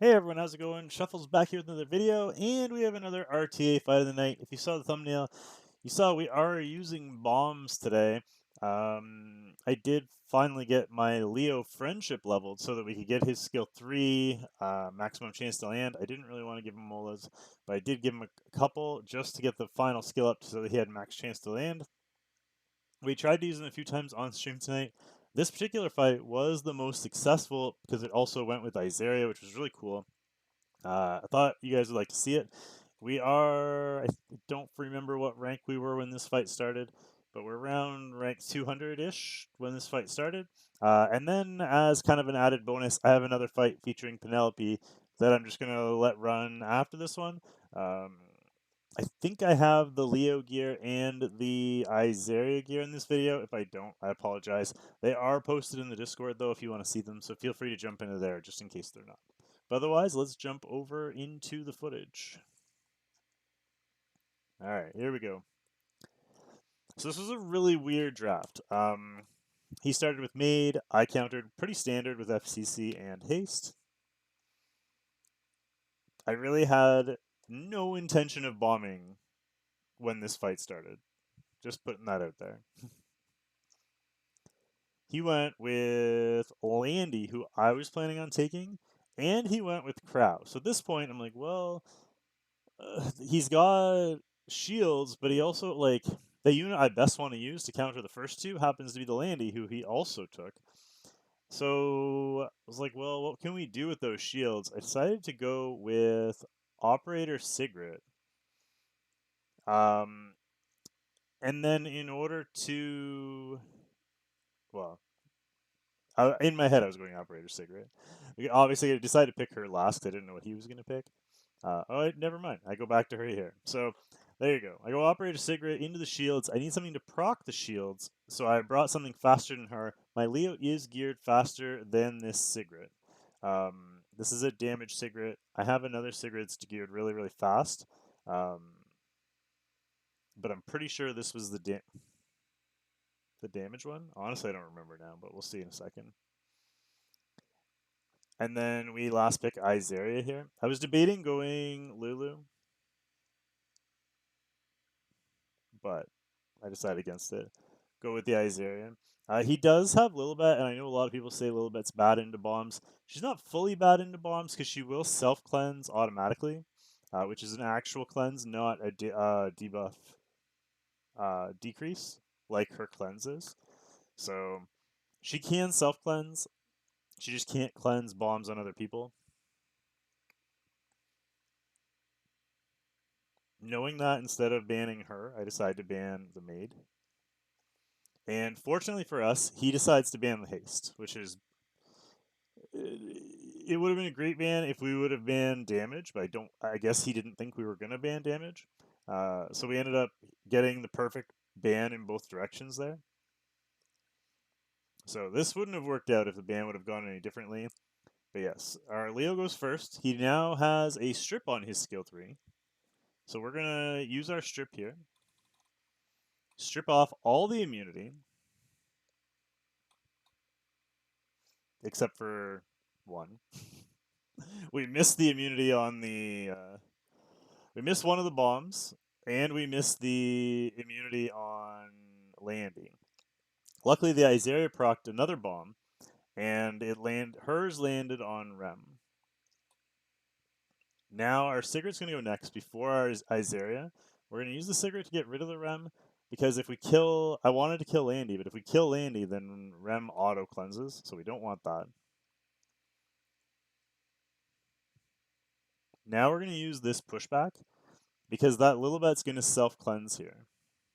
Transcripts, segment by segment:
Hey everyone, how's it going? Shuffle's back here with another video, and we have another RTA fight of the night. If you saw the thumbnail, you saw we are using bombs today. I did finally get my Leo friendship leveled so that we could get his skill 3, maximum chance to land. I didn't really want to give him molas, but I did give him a couple just to get the final skill up so that he had max chance to land. We tried to use them a few times on stream tonight. This particular fight was the most successful because it also went with Izaria, which was really cool. I thought you guys would like to see it. I don't remember what rank we were when this fight started, but we're around rank 200-ish when this fight started. And then as kind of an added bonus, I have another fight featuring Penelope that I'm just going to let run after this one. I think I have the Leo gear and the Izaria gear in this video. If I don't, I apologize. They are posted in the Discord, though, if you want to see them, so feel free to jump into there just in case they're not. But otherwise, let's jump over into the footage. All right, here we go. So this was a really weird draft. He started with Maid. I countered pretty standard with FCC and Haste. I really had no intention of bombing when this fight started. Just putting that out there. He went with Landy, who I was planning on taking, and he went with Crow. So at this point, I'm like, well, he's got shields, but he also, like, the unit I best want to use to counter the first two happens to be the Landy, who he also took. So I was like, well, what can we do with those shields? I decided to go with Operator Sigrid. Um, and then in order to, well, in my head I was going Operator Sigrid. Obviously, I decided to pick her last. I didn't know what he was going to pick. Never mind. I go back to her here. So there you go. I go Operator Sigrid into the shields. I need something to proc the shields, so I brought something faster than her. My Leo is geared faster than this Sigrid. This is a damage Sigrid. I have another Sigrid that's geared really, really fast. But I'm pretty sure this was the damage one. Honestly, I don't remember now, but we'll see in a second. And then we last pick Izaria here. I was debating going Lulu, but I decided against it. Go with the Izaria. He does have Lilibet, and I know a lot of people say Lilibet's bad into bombs. She's not fully bad into bombs because she will self-cleanse automatically, which is an actual cleanse, not a debuff decrease like her cleanses. So she can self-cleanse. She just can't cleanse bombs on other people. Knowing that, instead of banning her, I decided to ban the maid. And fortunately for us, he decides to ban the haste, which is. It would have been a great ban if we would have banned damage, but I guess he didn't think we were going to ban damage. So we ended up getting the perfect ban in both directions there. So this wouldn't have worked out if the ban would have gone any differently. But yes, our Leo goes first. He now has a strip on his skill 3. So we're going to use our strip here. Strip off all the immunity. Except for one. We missed the immunity on the. We missed one of the bombs, and we missed the immunity on Landy. Luckily, the Izaria procced another bomb, and hers landed on Rem. Now our Sigurd's going to go next before our Izaria. We're going to use the Sigurd to get rid of the Rem, because if we kill. I wanted to kill Landy, but if we kill Landy, then Rem auto cleanses, so we don't want that. Now we're going to use this pushback, because that Lilibet's going to self-cleanse here.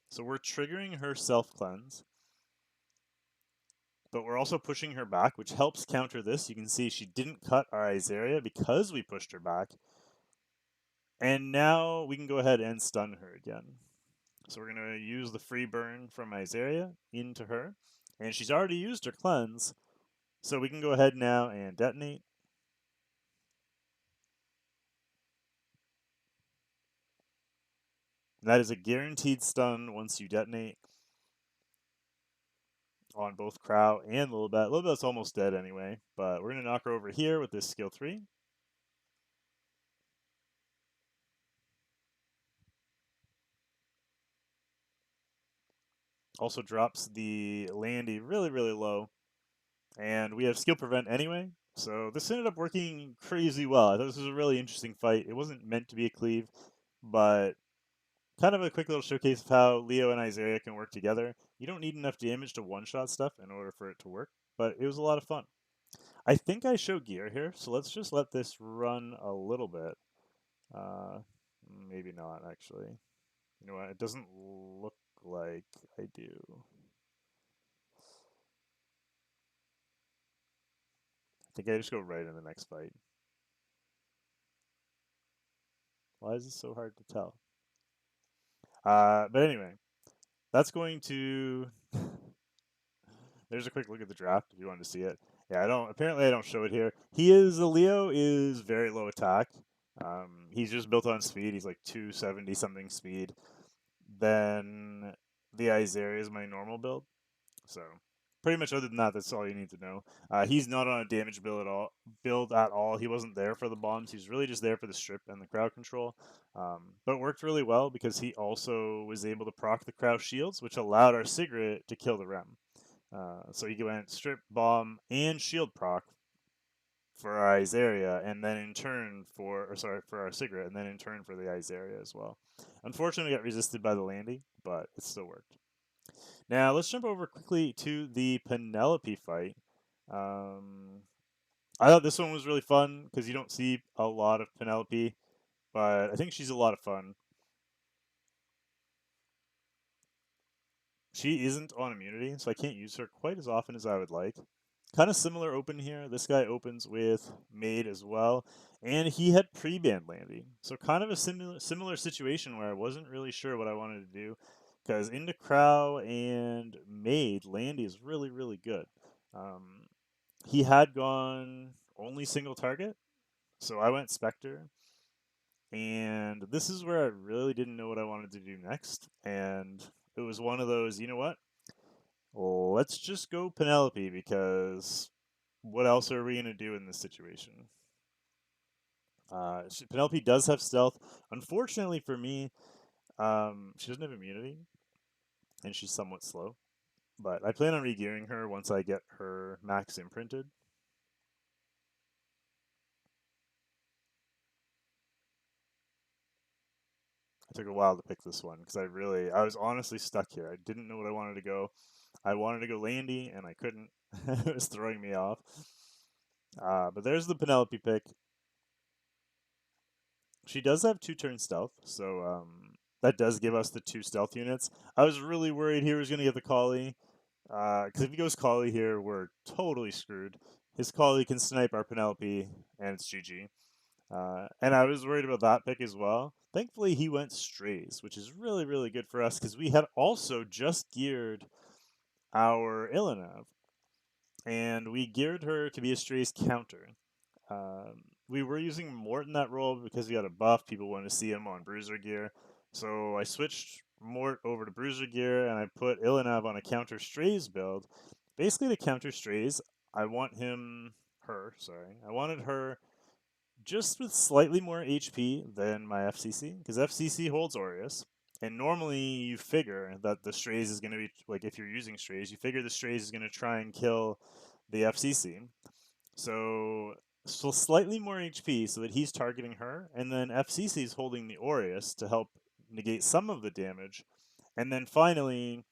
So we're triggering her self-cleanse, but we're also pushing her back, which helps counter this. You can see she didn't cut our Izaria because we pushed her back. And now we can go ahead and stun her again. So we're going to use the free burn from Izaria into her. And she's already used her cleanse, so we can go ahead now and detonate. And that is a guaranteed stun once you detonate on both Crow and Lilibet. Lilibet's almost dead anyway, but we're going to knock her over here with this skill 3. Also drops the Landy really, really low. And we have skill prevent anyway. So this ended up working crazy well. I thought this was a really interesting fight. It wasn't meant to be a cleave, but kind of a quick little showcase of how Leo and Izaria can work together. You don't need enough damage to one-shot stuff in order for it to work, but it was a lot of fun. I think I show gear here, so let's just let this run a little bit. Uh, Maybe not, actually. You know what? It doesn't look like I do. I think I just go right in the next fight. Why is this so hard to tell? But anyway, that's going to. There's a quick look at the draft if you wanted to see it. Yeah, I don't. Apparently, I don't show it here. The Leo is very low attack. He's just built on speed. He's like 270 something speed. Then the Izaria is my normal build. So pretty much other than that, that's all you need to know. He's not on a damage build at all. He wasn't there for the bombs. He's really just there for the strip and the crowd control. But it worked really well because he also was able to proc the crowd shields, which allowed our Sigrid to kill the Rem. So he went strip, bomb, and shield proc for our Izaria, and then in turn for our Sigrid, and then in turn for the Izaria as well. Unfortunately, we got resisted by the Landy, but it still worked. Now let's jump over quickly to the Penelope fight. Um, I thought this one was really fun because you don't see a lot of Penelope, but I think she's a lot of fun. She isn't on immunity, so I can't use her quite as often as I would like. Kind of similar open here. This guy opens with Maid as well, and he had pre-banned Landy. So kind of a similar situation where I wasn't really sure what I wanted to do, because into Crow and Maid, Landy is really, really good. Um, he had gone only single target, so I went Spectre, and this is where I really didn't know what I wanted to do next, and it was one of those, you know what? Let's just go Penelope because what else are we going to do in this situation? Penelope does have stealth. Unfortunately for me, she doesn't have immunity, and she's somewhat slow. But I plan on regearing her once I get her max imprinted. It took a while to pick this one because I was honestly stuck here. I didn't know what I wanted to go. I wanted to go Landy, and I couldn't. It was throwing me off. But there's the Penelope pick. She does have 2-turn stealth, so that does give us the 2 stealth units. I was really worried he was going to get the Collie, because if he goes Collie here, we're totally screwed. His Collie can snipe our Penelope, and it's GG. And I was worried about that pick as well. Thankfully, he went Strays, which is really, really good for us, because we had also just geared our Ilinav, and we geared her to be a Strays counter. We were using Mort in that role because he got a buff. People wanted to see him on Bruiser gear. So I switched Mort over to Bruiser gear and I put Ilinav on a counter Strays build. Basically, to counter Strays, I wanted her just with slightly more HP than my FCC because FCC holds Aureus. And normally you figure that the Strays is going to be, like, if you're using Strays, you figure the Strays is going to try and kill the FCC. So slightly more HP so that he's targeting her, and then FCC is holding the Aureus to help negate some of the damage. And then finally,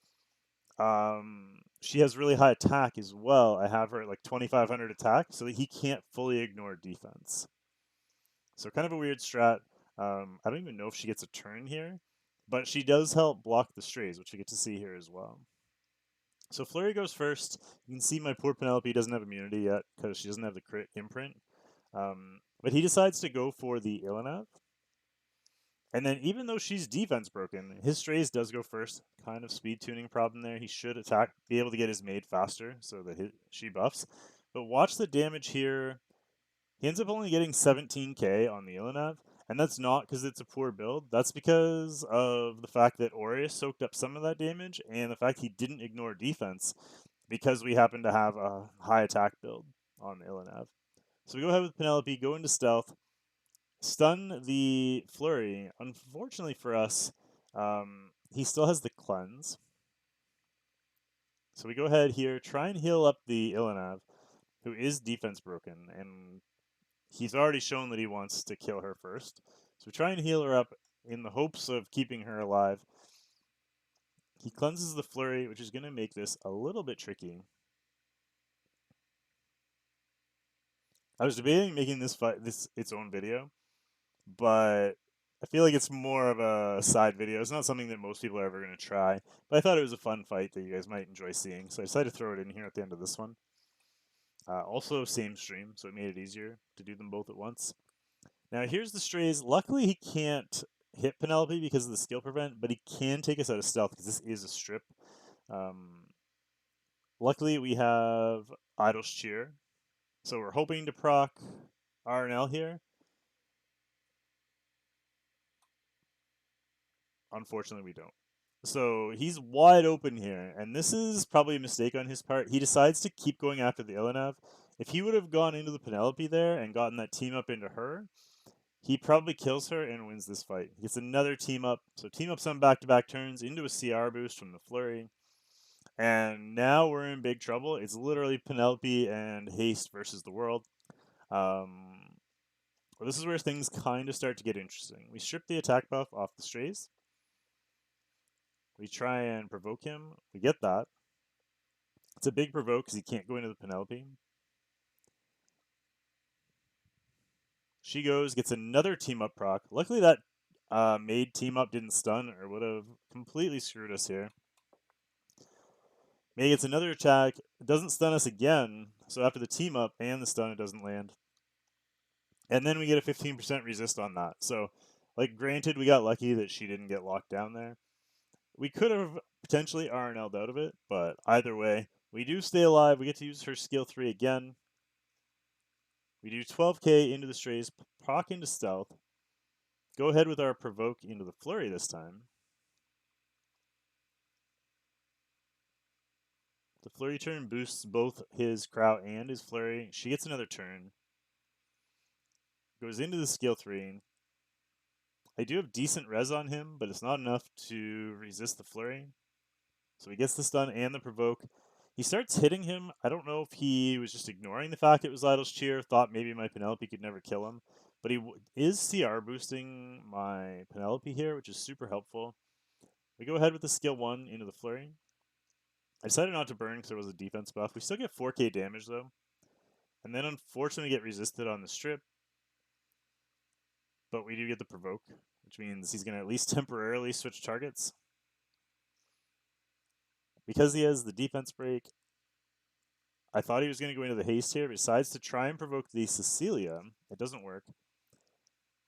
she has really high attack as well. I have her at like 2500 attack so that he can't fully ignore defense. So kind of a weird strat. I don't even know if she gets a turn here, but she does help block the strays, which we get to see here as well. So Flurry goes first. You can see my poor Penelope doesn't have immunity yet because she doesn't have the crit imprint. But he decides to go for the Ilinav. And then even though she's defense broken, his strays does go first. Kind of speed tuning problem there. He should be able to get his maid faster so that she buffs. But watch the damage here. He ends up only getting 17k on the Ilinav. And that's not because it's a poor build. That's because of the fact that Aureus soaked up some of that damage and the fact he didn't ignore defense because we happen to have a high attack build on the Ilinav. So we go ahead with Penelope, go into stealth, stun the Flurry. Unfortunately for us, he still has the cleanse. So we go ahead here, try and heal up the Ilanav, who is defense broken, and he's already shown that he wants to kill her first. So we try and heal her up in the hopes of keeping her alive. He cleanses the flurry, which is going to make this a little bit tricky. I was debating making this fight its own video, but I feel like it's more of a side video. It's not something that most people are ever going to try, but I thought it was a fun fight that you guys might enjoy seeing, so I decided to throw it in here at the end of this one. Also, same stream, so it made it easier to do them both at once. Now, here's the strays. Luckily, he can't hit Penelope because of the skill prevent, but he can take us out of stealth because this is a strip. Luckily, we have Idol's Cheer, so we're hoping to proc RNL here. Unfortunately, we don't. So he's wide open here, and this is probably a mistake on his part. He decides to keep going after the Ilanav. If he would have gone into the Penelope there and gotten that team up into her, he probably kills her and wins this fight. He gets another team up. So team ups on back-to-back turns into a CR boost from the flurry. And now we're in big trouble. It's literally Penelope and Haste versus the world. Well, this is where things kind of start to get interesting. We strip the attack buff off the strays. We try and provoke him. We get that. It's a big provoke because he can't go into the Penelope. She goes, gets another team up proc. Luckily that made team up didn't stun or would have completely screwed us here. May gets another attack. It doesn't stun us again. So after the team up and the stun, it doesn't land. And then we get a 15% resist on that. So, like, granted, we got lucky that she didn't get locked down there. We could have potentially RNL'd out of it, but either way, we do stay alive. We get to use her skill 3 again. We do 12k into the strays, proc into stealth. Go ahead with our provoke into the flurry this time. The flurry turn boosts both his crow and his flurry. She gets another turn. Goes into the skill 3. I do have decent res on him, but it's not enough to resist the flurry. So he gets the stun and the provoke. He starts hitting him. I don't know if he was just ignoring the fact it was Idol's Cheer, thought maybe my Penelope could never kill him. But he is CR boosting my Penelope here, which is super helpful. We go ahead with the skill 1 into the flurry. I decided not to burn because there was a defense buff. We still get 4k damage though. And then unfortunately get resisted on the strip. But we do get the provoke, which means he's going to at least temporarily switch targets. Because he has the defense break, I thought he was going to go into the haste here. But decides to try and provoke the Cecilia. It doesn't work.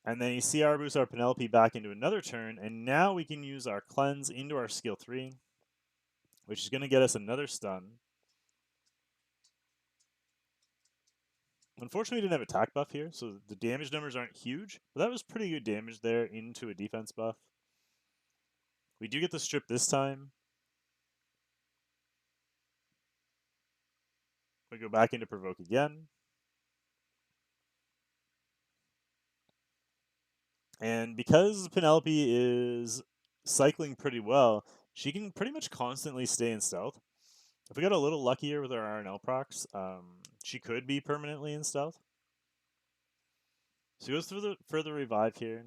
And then he CR boosts our Penelope back into another turn. And now we can use our cleanse into our skill 3, which is going to get us another stun. Unfortunately, we didn't have attack buff here, so the damage numbers aren't huge. But that was pretty good damage there into a defense buff. We do get the strip this time. We go back into provoke again. And because Penelope is cycling pretty well, she can pretty much constantly stay in stealth. If we got a little luckier with our RNL procs, she could be permanently in stealth. So he goes through for the revive here.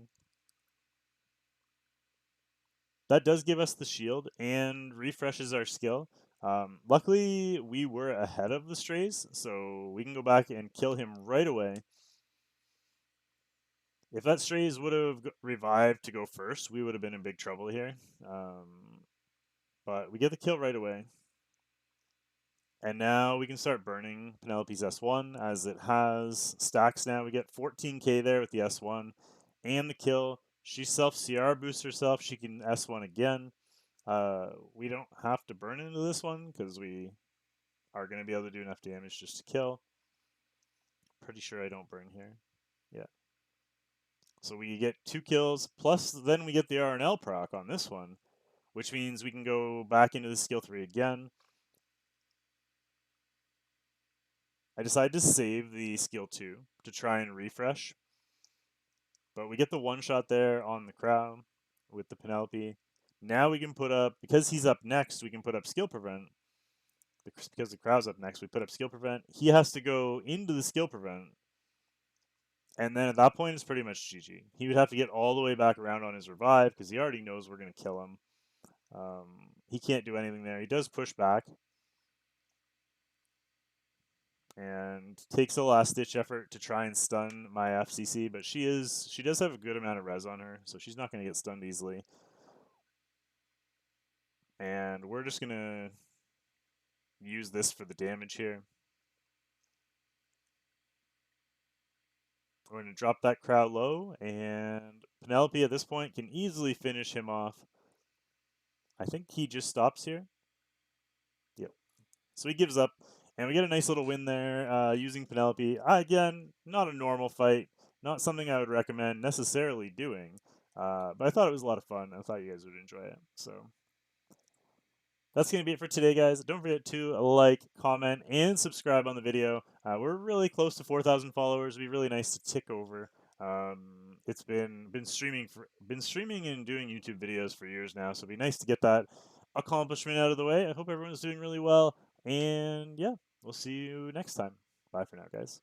That does give us the shield and refreshes our skill. Luckily, we were ahead of the strays, so we can go back and kill him right away. If that strays would have revived to go first, we would have been in big trouble here. But we get the kill right away. And now we can start burning Penelope's S1 as it has stacks now. We get 14k there with the S1 and the kill. She self-CR boosts herself. She can S1 again. We don't have to burn into this one because we are going to be able to do enough damage just to kill. Pretty sure I don't burn here. Yeah. So we get 2 kills, plus then we get the RNL proc on this one, which means we can go back into the skill 3 again. I decided to save the skill 2 to try and refresh. But we get the one shot there on the crown with the Penelope. Now we can put up, because he's up next, we can put up skill prevent. because the crowd's up next, we put up skill prevent. He has to go into the skill prevent, and then at that point, it's pretty much GG. He would have to get all the way back around on his revive because he already knows we're going to kill him. He can't do anything there. He does push back and takes a last ditch effort to try and stun my FCC, but she does have a good amount of res on her, so she's not going to get stunned easily. And we're just going to use this for the damage here. We're going to drop that crowd low, and Penelope at this point can easily finish him off. I think he just stops here. Yep. So he gives up, and we get a nice little win there using Penelope. Again, not a normal fight, not something I would recommend necessarily doing, but I thought it was a lot of fun. I thought you guys would enjoy it. So that's going to be it for today, guys. Don't forget to like, comment, and subscribe on the video. We're really close to 4,000 followers. It'd be really nice to tick over. It's been streaming and doing YouTube videos for years now, so it'd be nice to get that accomplishment out of the way. I hope everyone's doing really well, and yeah, we'll see you next time. Bye for now, guys.